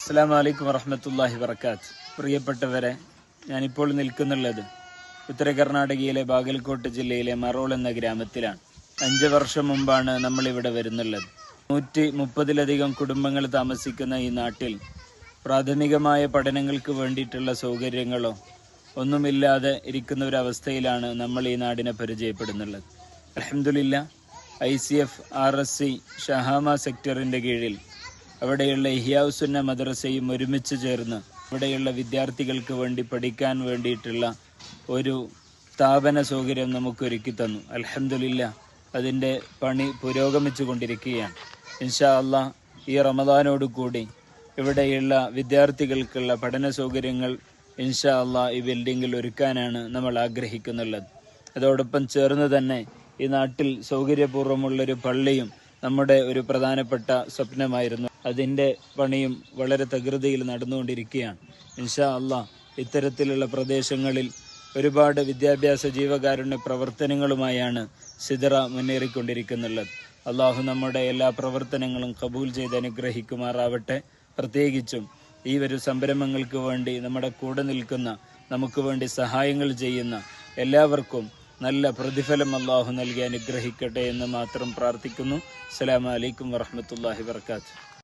അസ്സലാമു അലൈക്കും വറഹ്മത്തുള്ളാഹി വബറകാത്ത്. പ്രിയപ്പെട്ടവരെ, ഞാനിപ്പോൾ നിൽക്കുന്നുള്ളത് ഉത്തര കർണാടകയിലെ ബാഗൽകോട്ട് ജില്ലയിലെ മറോൾ എന്ന ഗ്രാമത്തിലാണ്. 5 വർഷം മുമ്പാണ് നമ്മളിവിടെ വരുന്നുള്ളത്. 130-ലധികം കുടുംബങ്ങൾ താമസിക്കുന്ന ഈ നാട്ടിൽ പ്രാഥമികമായ പഠനങ്ങൾക്ക് വേണ്ടിയിട്ടുള്ള സൗകര്യങ്ങളോ ഒന്നുമില്ലാതെ ഇരിക്കുന്ന ഒരവസ്ഥയിലാണ് നമ്മൾ ഈ നാടിനെ പരിചയപ്പെടുന്നുള്ളത്. അൽഹംദുലില്ലാ, ICF RSC ഷഹാമ സെക്ടറിൻ്റെ കീഴിൽ അവിടെയുള്ള ഇഹ്യാഉസ്സുന്ന മദ്രസയും ഒരുമിച്ച് ചേർന്ന് അവിടെയുള്ള വിദ്യാർത്ഥികൾക്ക് വേണ്ടി പഠിക്കാൻ വേണ്ടിയിട്ടുള്ള ഒരു സ്ഥാപന സൗകര്യം നമുക്ക് ഒരുക്കി തന്നു. അൽഹംദുലില്ലാ, അതിൻ്റെ പണി പുരോഗമിച്ചു കൊണ്ടിരിക്കുകയാണ്. ഇൻഷാ അല്ലാഹ് ഈ റമദാനോട് കൂടി ഇവിടെയുള്ള വിദ്യാർത്ഥികൾക്കുള്ള പഠന സൗകര്യങ്ങൾ ഇൻഷാ അല്ലാഹ് ഈ ബിൽഡിങ്ങിൽ ഒരുക്കാനാണ് നമ്മൾ ആഗ്രഹിക്കുന്നുള്ളത്. അതോടൊപ്പം ചേർന്ന് തന്നെ ഈ നാട്ടിൽ സൗകര്യപൂർവ്വമുള്ളൊരു പള്ളിയും നമ്മുടെ ഒരു പ്രധാനപ്പെട്ട സ്വപ്നമായിരുന്നു. അതിൻ്റെ പണിയും വളരെ തകൃതിയിൽ നടന്നുകൊണ്ടിരിക്കുകയാണ്. ഇൻഷാ അല്ലാഹ് ഇത്തരത്തിലുള്ള പ്രദേശങ്ങളിൽ ഒരുപാട് വിദ്യാഭ്യാസ ജീവകാരുണ്യ പ്രവർത്തനങ്ങളുമായാണ് സിദറ മുന്നേറിക്കൊണ്ടിരിക്കുന്നുള്ളത്. അള്ളാഹു നമ്മുടെ എല്ലാ പ്രവർത്തനങ്ങളും കബൂൽ ചെയ്ത് അനുഗ്രഹിക്കുമാറാവട്ടെ. പ്രത്യേകിച്ചും ഈ ഒരു സംരംഭങ്ങൾക്ക് വേണ്ടി നമ്മുടെ കൂടെ നിൽക്കുന്ന, നമുക്ക് വേണ്ടി സഹായങ്ങൾ ചെയ്യുന്ന എല്ലാവർക്കും നല്ല പ്രതിഫലം അള്ളാഹു നൽകി അനുഗ്രഹിക്കട്ടെ എന്ന് മാത്രം പ്രാർത്ഥിക്കുന്നു. അസ്സലാമു അലൈക്കും വറഹ്മത്തുള്ളാഹി വബറകാതുഹു.